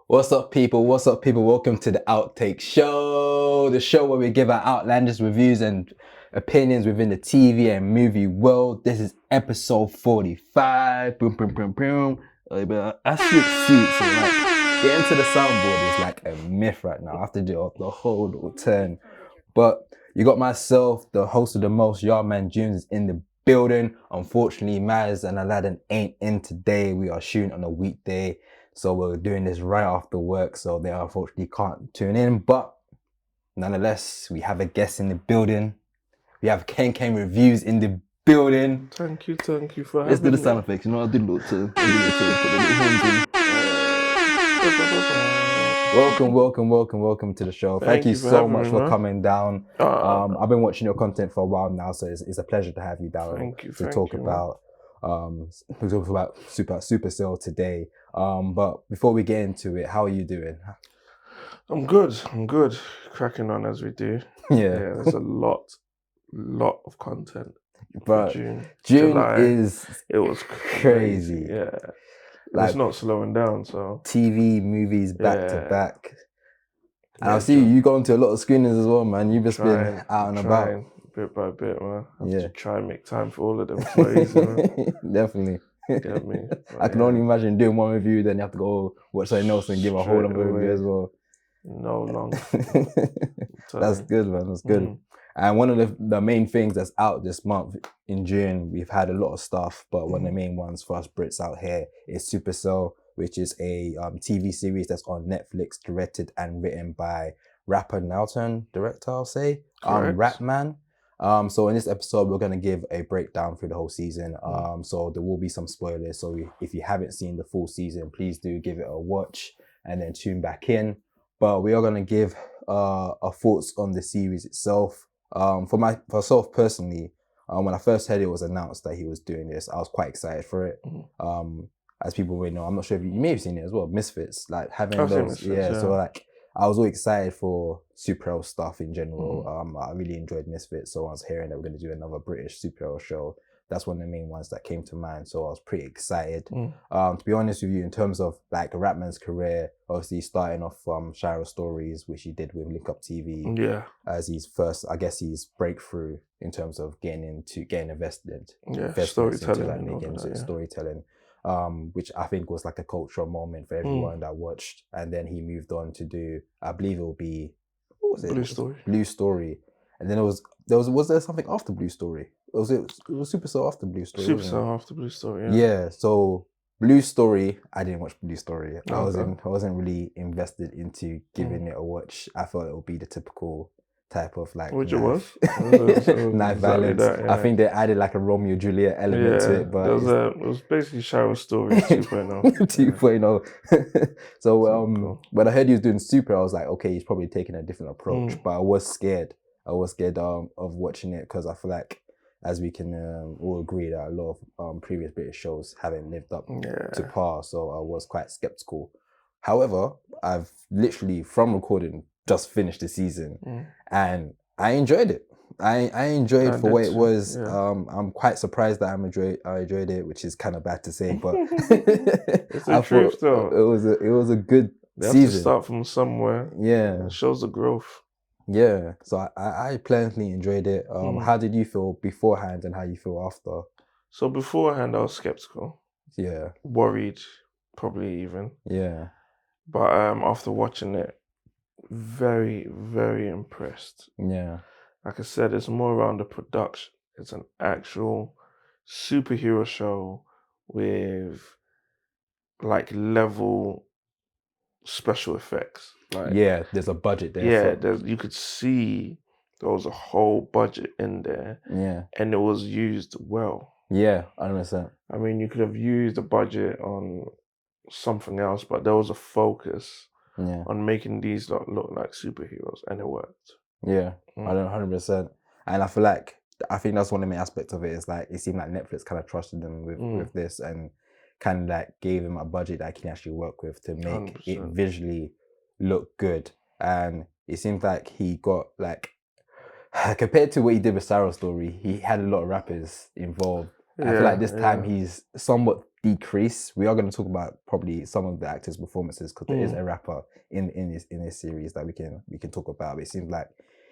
What's up, people? What's up, people? Welcome to the Outtake Show, the show where we give our outlandish reviews and opinions within the TV and movie world. This is episode 45. Boom, boom, boom, boom. That's your seat. So, like, getting to the soundboard is like a myth right now. I have to do the whole little turn. But you got myself, the host of the most, Yard Man Junes, is in the building. Unfortunately, Maz and Aladdin ain't in today. We are shooting on a weekday. So we're doing this right after work, so they unfortunately can't tune in. But nonetheless, we have a guest in the building. We have Ken Reviews in the building. Thank you for having me. Let's do the sound effects. You know, I'll do the little turn. Welcome to the show. Thank you so much for coming down. I've been watching your content for a while now, so it's a pleasure to have you down to talk about Supacell today. But before we get into it, how are you doing? I'm good. Cracking on as we do. Yeah, there's a lot of content. But June July, it was crazy. Yeah. Like, it's not slowing down, so TV, movies back to back. And I see you going to a lot of screenings as well, man. You've just been out and about. Bit by bit, man. I have to try and make time for all of them plays, you know? Definitely. Get me? I can only imagine doing one review, then you have to go watch something else and give a whole other review as well. No long. That's good, man. That's good. And one of the main things that's out this month in June, we've had a lot of stuff, but one of the main ones for us Brits out here is Supacell, which is a TV series that's on Netflix, directed and written by rapper Nelton, director, I'll say, Rapman. So in this episode, we're going to give a breakdown through the whole season. So there will be some spoilers. So if you haven't seen the full season, please do give it a watch and then tune back in. But we are going to give our thoughts on the series itself. For myself personally, when I first heard it was announced that he was doing this, I was quite excited for it. As people may know, I'm not sure if you may have seen it as well, Misfits, like having those, so like I was all excited for superhero stuff in general. I really enjoyed Misfits, so I was hearing that we're going to do another British superhero show. That's one of the main ones that came to mind, so I was pretty excited. To be honest with you, in terms of like Rapman's career, obviously starting off from Shire Stories, which he did with Link Up TV, as his first, I guess, his breakthrough in terms of getting invested, storytelling, which I think was like a cultural moment for everyone that watched. And then he moved on to do, I believe it will be, what was it? Blue Story. And then was there something after Blue Story? It was Supacell after Blue Story. Supacell after Blue Story, yeah. So Blue Story, I didn't watch Blue Story. I wasn't really invested into giving it a watch. I thought it would be the typical type of like knife violence. I think they added like a Romeo and Juliet element to it, but it was basically Shire Stories 2.0. 2.0. So when I heard he was doing Super, I was like, okay, he's probably taking a different approach. But I was scared. Of watching it because I feel like, as we can all agree, that a lot of previous British shows haven't lived up to par. So I was quite skeptical. However, I've literally, from recording, just finished the season and I enjoyed it. I enjoyed it for what it was. I'm quite surprised that I enjoyed it, which is kind of bad to say, but it's the truth though. It was a good season. You have to start from somewhere. Yeah. It shows the growth. Yeah, so I pleasantly enjoyed it. How did you feel beforehand and how you feel after? So beforehand, I was skeptical. Yeah. Worried, probably even. Yeah. But after watching it, very, very impressed. Yeah. Like I said, it's more around the production. It's an actual superhero show with like level special effects. Like, there's a budget there. You could see there was a whole budget in there. Yeah. And it was used well. Yeah, 100%. I mean, you could have used the budget on something else, but there was a focus on making these look like superheroes, and it worked. Yeah, 100%. And I think that's one of the main aspects of it, is like it seemed like Netflix kind of trusted them with this and kind of like gave him a budget that I can actually work with to make 100%. It visually look good. And it seems like he got like, compared to what he did with Sarah Story, he had a lot of rappers involved. I feel like this time he's somewhat decrease. We are going to talk about probably some of the actors' performances because there is a rapper in this series that we can talk about. But it seems like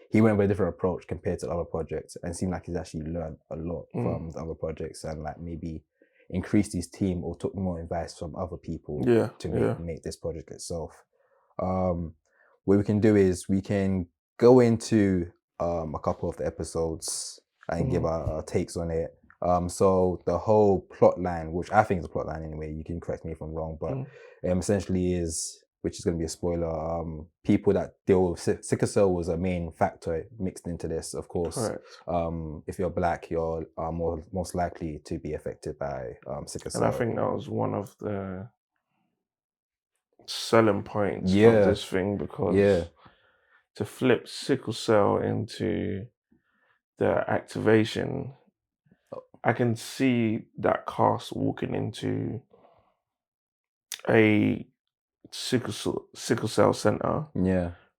he went with a different approach compared to other projects, and it seemed like he's actually learned a lot from the other projects, and like maybe increased his team or took more advice from other people to make this project itself. What we can do is we can go into a couple of the episodes and give our takes on it. So the whole plot line, which I think is a plot line anyway, you can correct me if I'm wrong, but essentially is, which is going to be a spoiler, people that deal with sickle cell was a main factor mixed into this, of course. Correct. If you're black, you're most likely to be affected by sickle cell. And I think that was one of the selling points of this thing, because to flip sickle cell into the activation, I can see that cast walking into a sickle cell center,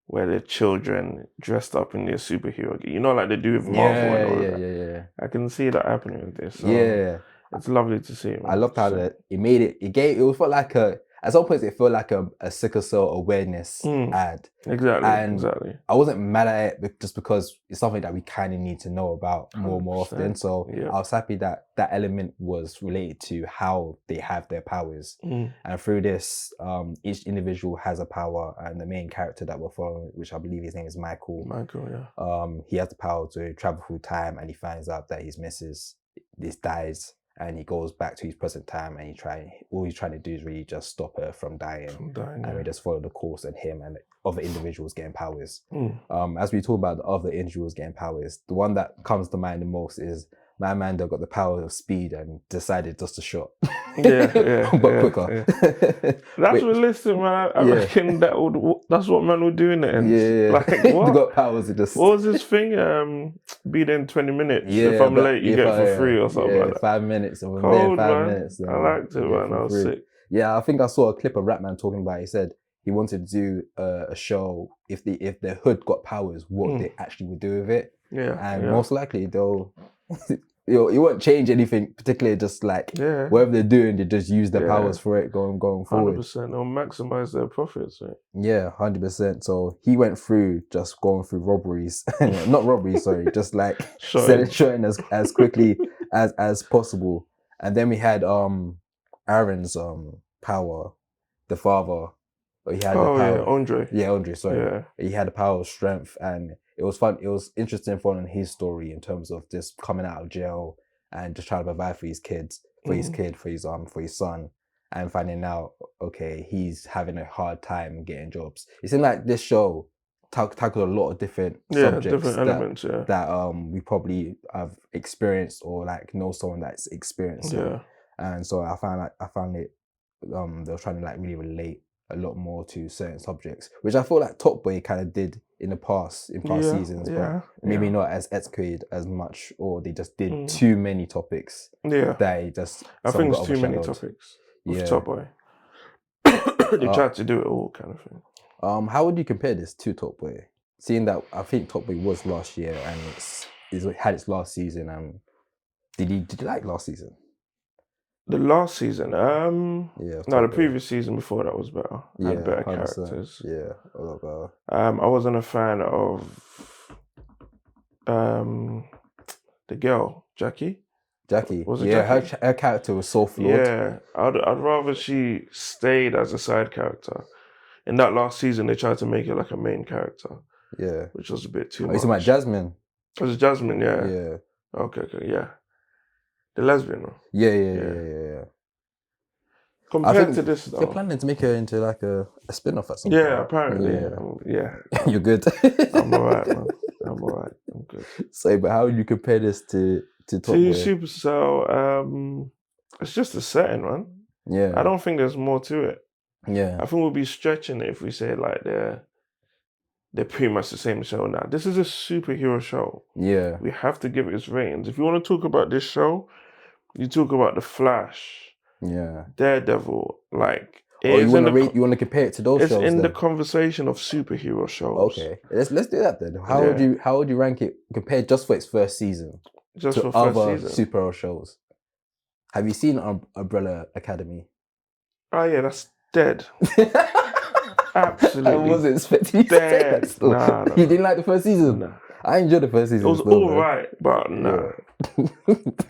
where the children dressed up in their superhero gear, like they do with Marvel and all that. I can see that happening with this. So it's lovely to see, man. I loved how it made it. It felt like at some points it felt like a sickle cell awareness ad. Exactly. I wasn't mad at it just because it's something that we kind of need to know about more often. So I was happy that that element was related to how they have their powers. And through this, each individual has a power, and the main character that we're following, which I believe his name is Michael. He has the power to travel through time, and he finds out that his missus dies. And he goes back to his present time, and all he's trying to do is really just stop her from dying. And we just follow the course, and him and other individuals getting powers. As we talk about the other individuals getting powers, the one that comes to mind the most is my man that got the power of speed and decided just to shot. But quicker. That's realistic, man. I reckon that's what man would do in the end. Like, what? They got powers. What was his thing? Be there in 20 minutes. If I'm late, you get for free or something like that. 5 minutes. Cold, 5 man. minutes. I liked it, man. I was sick. Yeah, I think I saw a clip of Ratman talking about it. He said he wanted to do a show if the hood got powers, what they actually would do with it. Most likely they'll it won't change anything, particularly just like whatever they're doing, they just use their powers for it going forward. 100%, they'll maximize their profits, right? Yeah, 100%. So he went through just going through robberies, not robberies, sorry, just like shooting as quickly as possible. And then we had Aaron's power, the father. He had the power. Andre. Yeah, Andre, sorry. He had the power of strength, and it was fun. It was interesting following his story in terms of just coming out of jail and just trying to provide for his kids, for his son, and finding out, okay, he's having a hard time getting jobs. It seemed like this show tackled a lot of different subjects, different elements, that we probably have experienced or like know someone that's experienced. And so I found it they were trying to like really relate a lot more to certain subjects, which I feel like Top Boy kind of did in past seasons, but maybe not as executed as much, or they just did too many topics. I think it's too many topics with Top Boy. They tried to do it all, kind of thing. How would you compare this to Top Boy? Seeing that I think Top Boy was last year and it had its last season. Did you like last season? The last season, no, the previous season before that was better. Had better 100%. Characters. Yeah, a lot better. I wasn't a fan of the girl, Jackie. Was it Jackie? Her character was so flawed. Yeah, I'd rather she stayed as a side character. In that last season, they tried to make her like a main character. Yeah, which was a bit too much. You talking about Jasmine? It was Jasmine, yeah. Okay, yeah. The lesbian one. Yeah. Compared to this, though, they're planning to make her into like a spin-off at some point. Yeah, apparently. You're good. I'm alright, man. I'm good. So, but how would you compare this to Top Boy? Supercell, it's just a setting, man. Yeah. I don't think there's more to it. Yeah. I think we'll be stretching it if we say like they're pretty much the same show now. This is a superhero show. Yeah. We have to give it its ratings. If you want to talk about this show, you talk about The Flash. Yeah. Daredevil. Like, you want to compare it to those shows? It's in the conversation of superhero shows. Okay. Let's do that then. How would you rank it compared just for its first season? Just to for first other season. superhero shows? Have you seen Umbrella Academy? Oh yeah, that's dead. Absolutely. I wasn't expecting you to say that Dead. still. Nah. You didn't like the first season? Nah. I enjoyed the first season. It was still, all right, but nah. Yeah.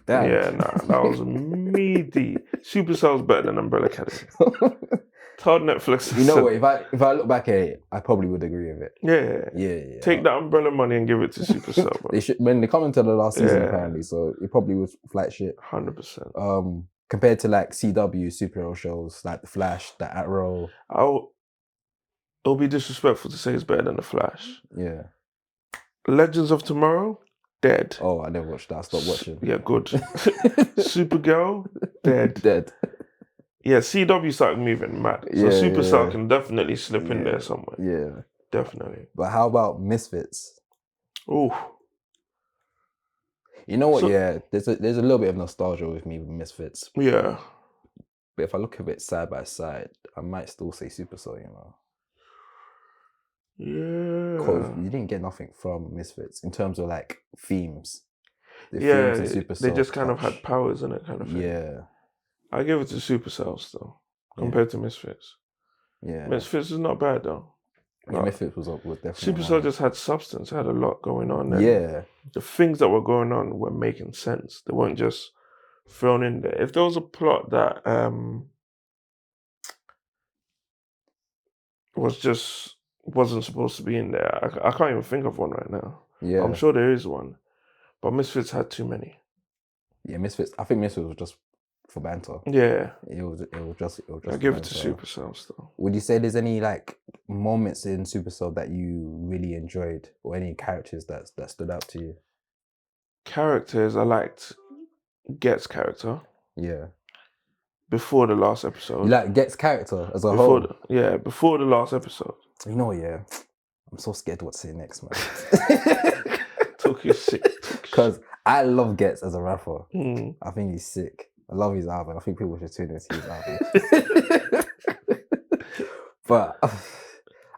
Damn. Yeah, nah. That was meaty. Supercell's better than Umbrella Academy. Told Netflix. You know what? If I look back at it, I probably would agree with it. Yeah. Take that Umbrella money and give it to Supercell, bro. They should, when they come into the last season, apparently, so it probably was flat shit. 100%. Compared to like CW superhero shows like The Flash, The Arrow. It'll be disrespectful to say it's better than The Flash. Yeah. Legends of Tomorrow, dead. Oh, I never watched that. I stopped watching. Yeah, good. Supergirl, dead. Dead. Yeah, CW started moving mad. So Supercell can definitely slip in there somewhere. Yeah. Definitely. But how about Misfits? Ooh. You know what? There's a little bit of nostalgia with me with Misfits. Yeah. But if I look at it side by side, I might still say Supercell, you know. Yeah. Because you didn't get nothing from Misfits in terms of like themes. The themes in Supercell, they just kind of had powers in it, kind of thing. Yeah. I give it to Supercell still, compared to Misfits. Yeah. Misfits is not bad though. Yeah, Misfits was definitely. Supercell just had substance, had a lot going on. Yeah. The things that were going on were making sense. They weren't just thrown in there. If there was a plot that wasn't supposed to be in there, I can't even think of one right now. Yeah. I'm sure there is one. But Misfits had too many. Yeah, Misfits. I think Misfits was just for banter. Yeah. It was just. I give it to Supercell still. Would you say there's any like moments in Supercell that you really enjoyed, or any characters that stood out to you? Characters, I liked Get's character. Yeah. Before the last episode. You like Get's character as a whole? Before the last episode. You know, I'm so scared what to say next, man. Talk your shit. Because I love Getz as a rapper. I think he's sick. I love his album. I think people should tune in to his album. But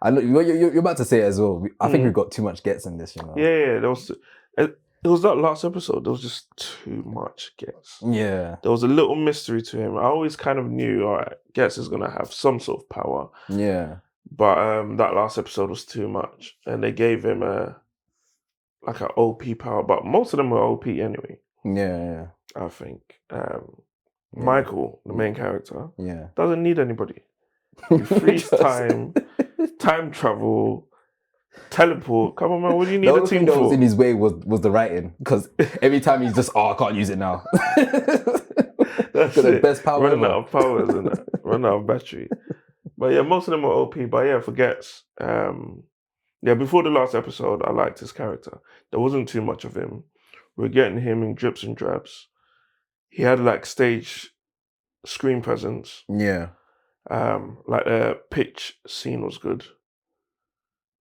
I know you're about to say it as well. I think we've got too much Getz in this, you know. Yeah. There was that last episode. There was just too much Getz. Yeah. There was a little mystery to him. I always kind of knew, all right, Getz is gonna have some sort of power. Yeah. But that last episode was too much, and they gave him an OP power. But most of them were OP anyway. Yeah. I think Michael, the main character, doesn't need anybody. He frees time travel, teleport. Come on, man, what do you need a team for? The only thing that was in his way was the writing, because every time he's just, I can't use it now. That's the best power. Running out of power, isn't it? Running out of battery. But yeah, most of them were OP. But yeah, for Getz, before the last episode, I liked his character. There wasn't too much of him. We're getting him in drips and drabs. He had like stage screen presence. Yeah. Like the pitch scene was good.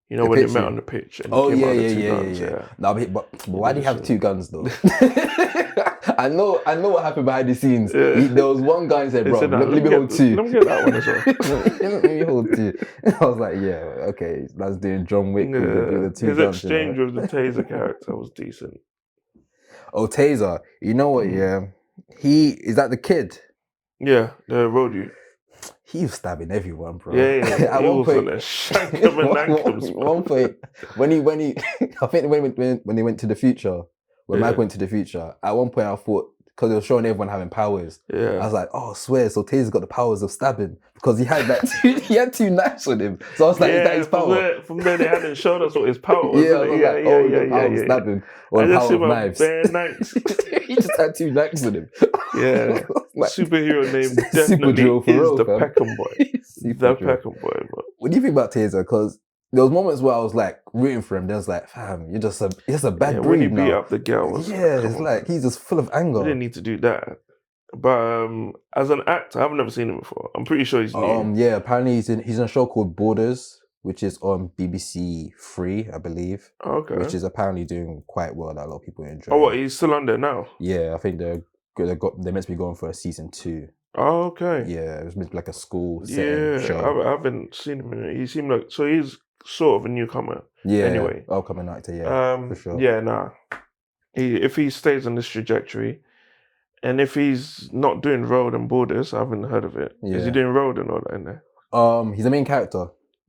You know, when they met on the pitch. And Oh, came out the two guns, No, but why do you have two guns though? I know what happened behind the scenes. Yeah. There was one guy who said, bro, let me hold two. Let me get that one as well. Let me hold two. I was like, yeah, okay, that's doing John Wick with the two His guns. His exchange with the Taser character was decent. Oh, Taser. You know what, is that the kid? Yeah, the road you. He was stabbing everyone, bro. Yeah. At one point, one point, when he, I think when they went to the future, when Mike went to the future, at one point I thought, because they were showing everyone having powers, I was like, oh, I swear, so Taser's got the powers of stabbing, because he had he had two knives on him. So I was like, is that his power? From there, they hadn't showed us what his power was. Power of stabbing, or the power of knives. Knives. He just had two knives on him. Yeah. Like, superhero name definitely is the Peckham Boy. The Peckham Boy, bro. What do you think about Taser? Because there was moments where I was like rooting for him. There was like, fam, you're just a bad breed when he now. beat up the girl. It's like he's just full of anger. He didn't need to do that. But as an actor, I've never seen him before. I'm pretty sure he's new. Yeah, apparently he's in a show called Borders, which is on BBC 3, I believe. Okay. Which is apparently doing quite well. That a lot of people enjoy. Oh, what? He's still on there now? Yeah, I think they're meant to be going for a season 2. Oh, okay. Yeah, it was meant to be like a school setting show. I haven't seen him in it. He seemed like, so he's sort of a newcomer. Yeah. Anyway. Upcoming actor, yeah. For sure. Yeah, nah. If he stays on this trajectory And if he's not doing Road and Borders, I haven't heard of it. Is he Yeah. doing Road and all that in there? He's the main character.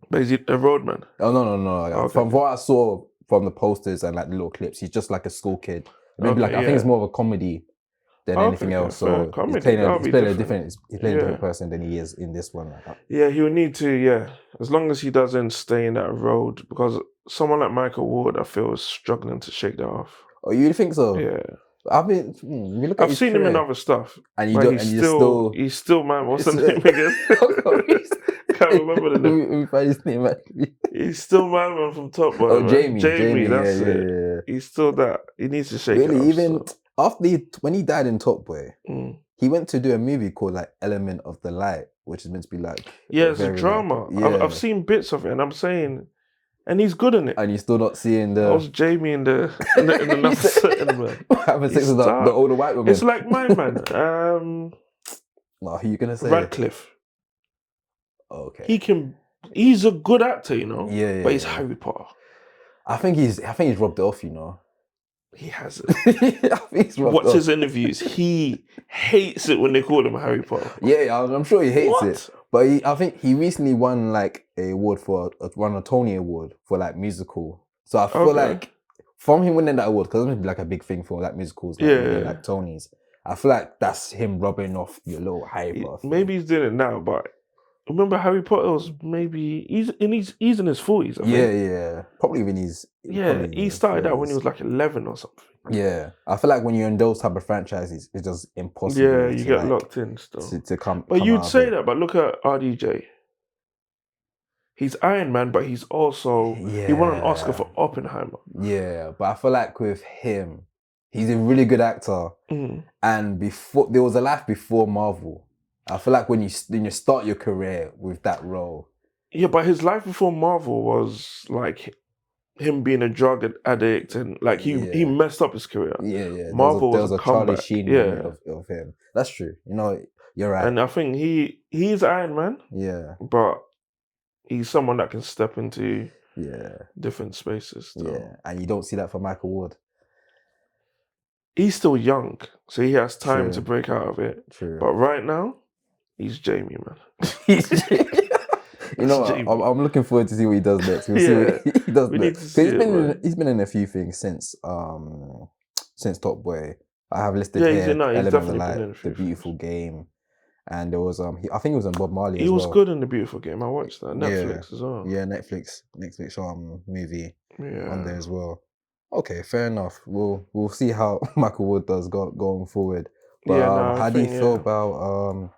But is he a roadman? Oh no. Okay. From what I saw from the posters and like the little clips, he's just like a school kid. Maybe Okay, I think it's more of a comedy than anything else. fair. So Comedy, he's playing that'll he's be playing a different. different he's playing a different person than he is in this one. Yeah, he would need to. Yeah, as long as he doesn't stay in that road, because someone like Michael Ward, I feel, is struggling to shake that off. Oh, you think so? Yeah. I've seen him in other stuff, and he's still man. What's the name again? Can't remember the name. Let me find his name. He's still man from Top Boy. Oh, man. Jamie, that's yeah, it. Yeah. He's still that. He needs to shake it Really, off. even after when he died in Top Boy, he went to do a movie called like Element of the Light, which is meant to be like it's a drama. I've seen bits of it, and I'm saying. And he's good in it. And you're still not seeing the... I was Jamie in the another setting, man. Having sex with the older white woman. It's like mine, man. No, who you going to say? Radcliffe. Okay. He's a good actor, you know? Yeah. But he's Harry Potter. I think he's rubbed it off, you know? He hasn't. Watch his interviews. He hates it when they call him Harry Potter. Yeah, I'm sure he hates it. But I think he recently won like a Tony Award for like musical. So I feel like from him winning that award, because it's meant to be like a big thing for like musicals, like Tonys. I feel like that's him rubbing off your little Potter. Maybe he's doing it now, but remember Harry Potter was maybe he's in his 40s. I think. Yeah. Probably when he's he started out when he was like 11 or something. Yeah, I feel like when you're in those type of franchises, it's just impossible. Yeah, you get locked in still. To come. But you'd say that, but look at RDJ. He's Iron Man, but he's also he won an Oscar for Oppenheimer. Yeah, but I feel like with him, he's a really good actor. And before there was a life before Marvel. I feel like when you start your career with that role. Yeah, but his life before Marvel was like him being a drug addict and like he messed up his career. Yeah. Marvel there was a comeback. Charlie Sheen of him. That's true. You know, you're right. And I think he's Iron Man. Yeah. But he's someone that can step into different spaces. Still. Yeah. And you don't see that for Michael Ward. He's still young, so he has time to break out of it. True. But right now, he's Jamie, man. You know what? I'm looking forward to see what he does next. We'll see what he does next. He's been in a few things since Top Boy. I have listed here Element of the Light, The Beautiful Game, and there was I think it was on Bob Marley. He was good in The Beautiful Game. I watched that Netflix as well. Yeah, Netflix movie on there as well. Okay, fair enough. We'll see how Michael Wood does going forward. But how do you feel about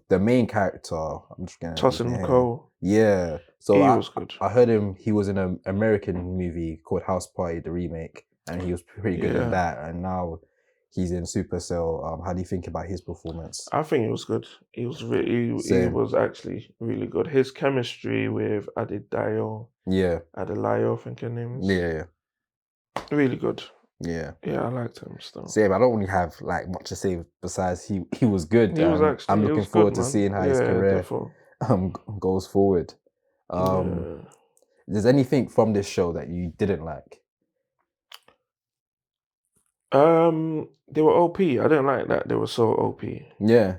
the main character? I'm just gonna Tosin Cole. Yeah. So he was good. I heard he was in an American movie called House Party, the remake, and he was pretty good in that. And now he's in Supacell. How do you think about his performance? I think it was good. He was he was actually really good. His chemistry with Adedayo. Adelayo, I think her name is. Yeah. Really good. Yeah, I liked him still. Same. I don't really have like much to say besides he was good. He was actually. I'm looking forward to seeing how his career goes forward. There's anything from this show that you didn't like? They were OP. I didn't like that. They were so OP. Yeah.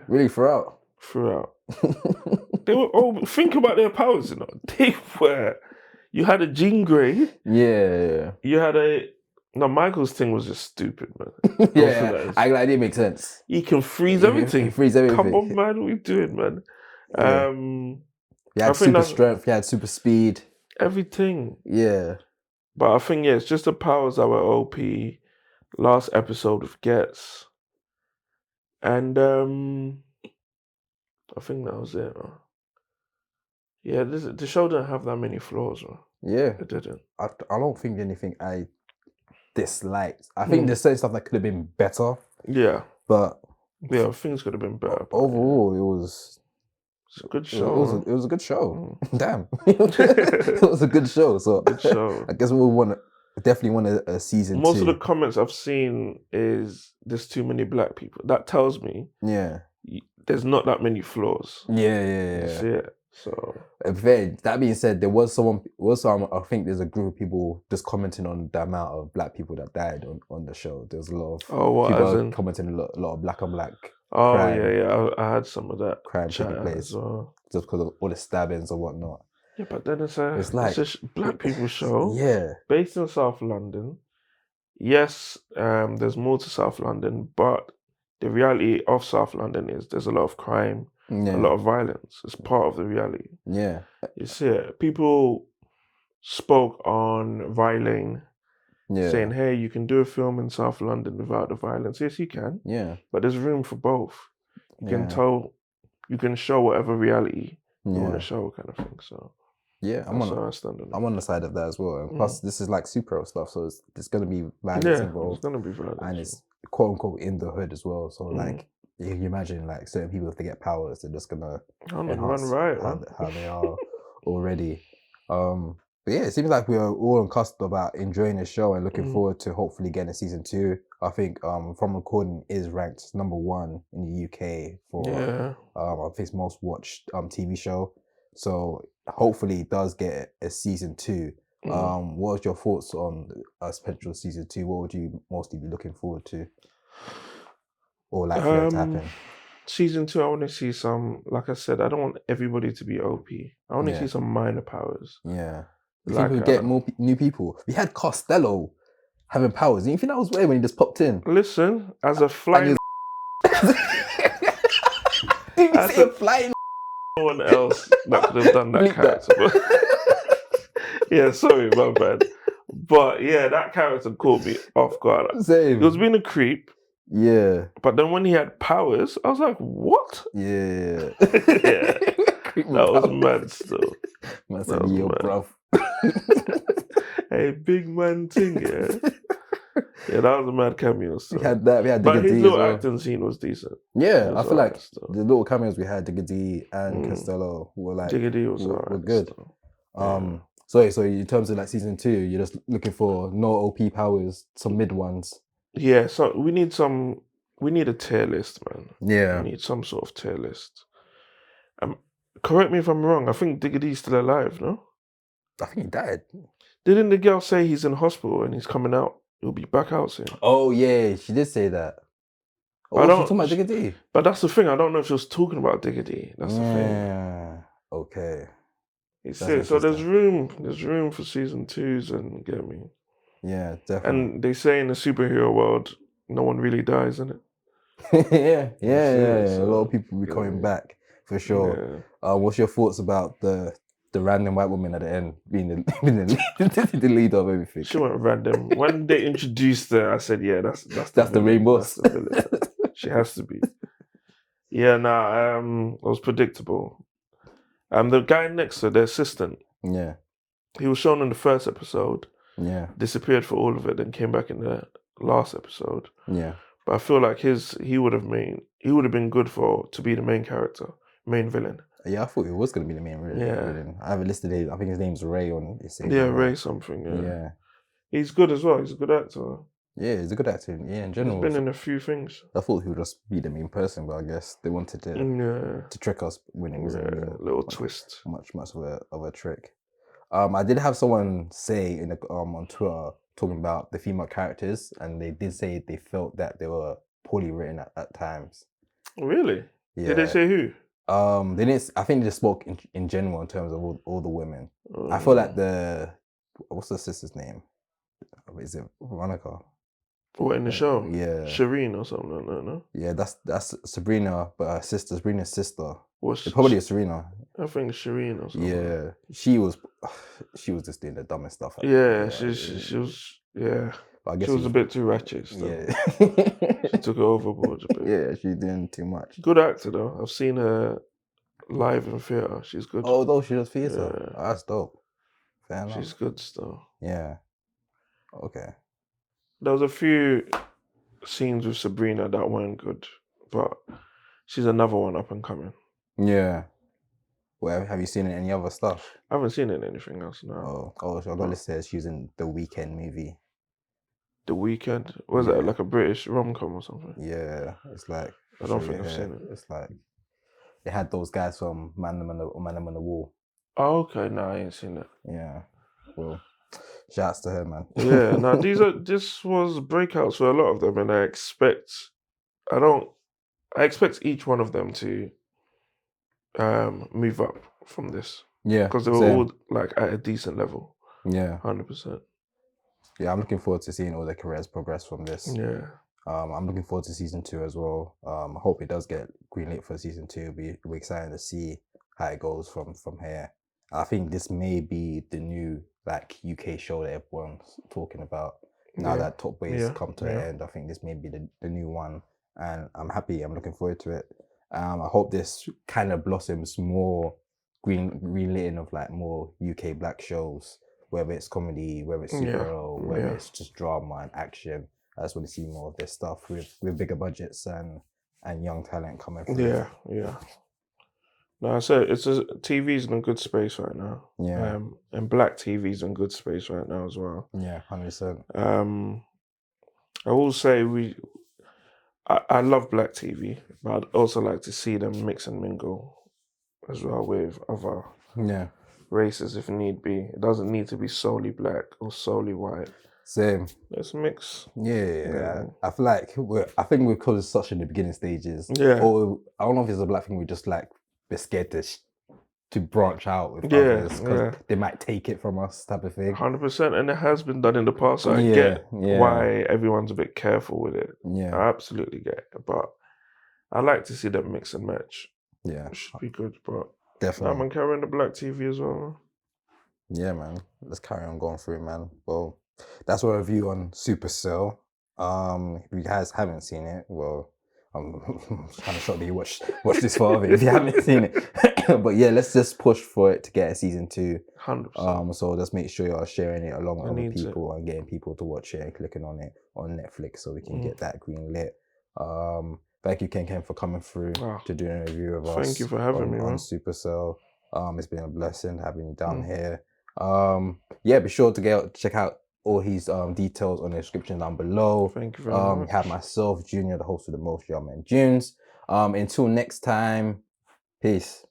Really throughout. They were OP. Think about their powers. You know, they were. You had a Jean Grey. Yeah. You had Michael's thing was just stupid, man. I didn't make sense. He can freeze everything. He freeze everything. Come on, man. What are you doing, man? He had super strength. He had super speed. Everything. Yeah. But I think, it's just the powers that were OP. Last episode with Gets. And I think that was it. Yeah, the show didn't have that many flaws. Yeah. It didn't. I don't think anything I disliked. I think there's certain stuff that could have been better. Yeah. But things could have been better. Overall, it was a good show. It was a good show. Damn. It was a good show. So good show. I guess definitely want a season 2. Most of the comments I've seen is there's too many black people. That tells me there's not that many flaws. Yeah. You see it? So that being said, there was someone. I think there's a group of people just commenting on the amount of black people that died on the show. There's a lot of people commenting a lot of black on black. Oh crime, yeah. I had some of that crime taking chat place as well. just because of all the stabbings and whatnot. Yeah, but then it's a black people show. Yeah, based in South London. Yes, there's more to South London, but the reality of South London is there's a lot of crime, a lot of violence. It's part of the reality. Yeah, you see it. People spoke on Rylane, saying, "Hey, you can do a film in South London without the violence." Yes, you can. Yeah, but there's room for both. You can show whatever reality you want to show, kind of thing. So. Yeah, I'm on the side of that as well. And plus, this is like superhero stuff, so there's going to be violence involved. There's going to be violence. And it's quote unquote in the hood as well. So like, you imagine like certain people, if they get powers, they're just going to enhance how they are already. But yeah, it seems like we are all on cusp about enjoying the show and looking forward to hopefully getting a season 2. I think From Recording is ranked number 1 in the UK for I think it's most watched TV show. So hopefully it does get a season 2. What are your thoughts on a potential season 2? What would you mostly be looking forward to? Or like for it to happen? Season 2, I want to see some, like I said, I don't want everybody to be OP. I want to see some minor powers. Yeah. You think we get more new people? We had Costello having powers. Do you think that was weird when he just popped in? Listen, as a flying... Did you say a flying... No one else that could have done that character. Yeah, sorry, my bad. But yeah, that character caught me off guard. Same. He was being a creep. Yeah. But then when he had powers, I was like, what? Yeah. Yeah. That was mad still. Man said, yo, bruv. Hey, big man thing, yeah. Yeah, that was a mad cameo. So. We had that. We had but his little acting scene was decent. Yeah, I feel like the little cameos we had, Digga D and Costello, were like Digga D was were good. So in terms of like season 2, you're just looking for no OP powers, some mid ones. Yeah, so we need a tier list, man. Yeah, we need some sort of tier list. Correct me if I'm wrong. I think Digga D's still alive, no? I think he died. Didn't the girl say he's in hospital and he's coming out? He'll be back out soon. Oh yeah, she did say that. Oh, she's talking about Digga D. But that's the thing. I don't know if she was talking about Digga D. That's the thing. Yeah. Okay. So there's room. There's room for season 2s, and get me. Yeah, definitely. And they say in the superhero world, no one really dies in it. Yeah. So, a lot of people be coming back for sure. Yeah. What's your thoughts about the random white woman at the end being the leader of everything? She went random. When they introduced her, I said, "Yeah, that's the rainbow. That's the villain. She has to be." Yeah, it was predictable. The guy next to her, the assistant. Yeah. He was shown in the first episode. Yeah. Disappeared for all of it, then came back in the last episode. Yeah. But I feel like he would have been good to be the main character, main villain. Yeah, I thought he was going to be the main villain. Yeah. I have a listed I think his name's Ray on this. Ray something, yeah. He's good as well. He's a good actor. Yeah, he's a good actor. Yeah, in general. He's been in a few things. I thought he would just be the main person, but I guess they wanted to trick us when it wasn't a little twist. Much of a trick. I did have someone say on Twitter talking about the female characters, and they did say they felt that they were poorly written at times. Really? Yeah. Did they say who? They didn't. I think they just spoke in general in terms of all the women. I feel like what's the sister's name? Is it Veronica? What, in the show? Yeah. Shireen or something, no? Yeah, that's Sabrina, but her sister, Sabrina's sister. It's probably a Serena. I think Shireen or something. Yeah, she was just doing the dumbest stuff. Yeah, she was. Yeah, but I guess she was a bit too ratchet. So. Yeah, she took it overboard a bit. Yeah, she's doing too much. Good actor though. I've seen her live in theatre. She's good. Oh, though she does theatre. Yeah. Oh, that's dope. Fair enough. She's good still. Yeah. Okay. There was a few scenes with Sabrina that weren't good, but she's another one up and coming. Yeah. Well, have you seen any other stuff? I haven't seen it in anything else, no. Oh, so I got listed as she's in The Weeknd movie. The Weeknd? Was it like a British rom-com or something? Yeah, it's like... I don't think I've seen it. It's like... They had those guys from Man on the Wall. Oh, okay, no, I ain't seen it. Yeah. Well, shouts to her, man. Yeah, now this was breakouts for a lot of them, and I expect each one of them to move up from this. Yeah. Because they were same. all like at a decent level. Yeah. 100%. Yeah, I'm looking forward to seeing all their careers progress from this. Yeah. I'm looking forward to season 2 as well. I hope it does get greenlit for season 2. We're excited to see how it goes from here. I think this may be the new like UK show that everyone's talking about. Now that Top Boy's come to an end, I think this may be the new one, and I'm happy. I'm looking forward to it. I hope this kind of blossoms more greenlighting of like more UK black shows, whether it's comedy, whether it's superhero, whether it's just drama and action. I just want to see more of this stuff with bigger budgets and young talent coming through. Yeah. No, I said TV's in a good space right now. Yeah. And black TV's in good space right now as well. Yeah, 100%. I will say I love black TV, but I'd also like to see them mix and mingle as well with other races if need be. It doesn't need to be solely black or solely white. Same. Let's mix. Yeah. I feel like because it's such in the beginning stages. Yeah. Or I don't know if it's a black thing. We're scared to branch out with others because they might take it from us, type of thing. 100%, and it has been done in the past. So I get why everyone's a bit careful with it. Yeah, I absolutely get it, but I like to see them mix and match. Yeah, it should be good, but definitely. I'm carrying the black TV as well. Yeah, man. Let's carry on going through, man. Well, that's our review on Supacell. If you guys haven't seen it, well, I'm kind of shocked that you watch this far of it if you haven't seen it. But yeah, let's just push for it to get a season 2. 100%. So just make sure you're sharing it along with other people and getting people to watch it and clicking on it on Netflix so we can get that green lit. Thank you, Ken, for coming through to do a review of us. Thank you for having me, on man. Supacell. It's been a blessing having you down here. Yeah, be sure to check out all his details on the description down below. Thank you very much. You have myself, Junior, the host of the Most Young Men Junes. Until next time, peace.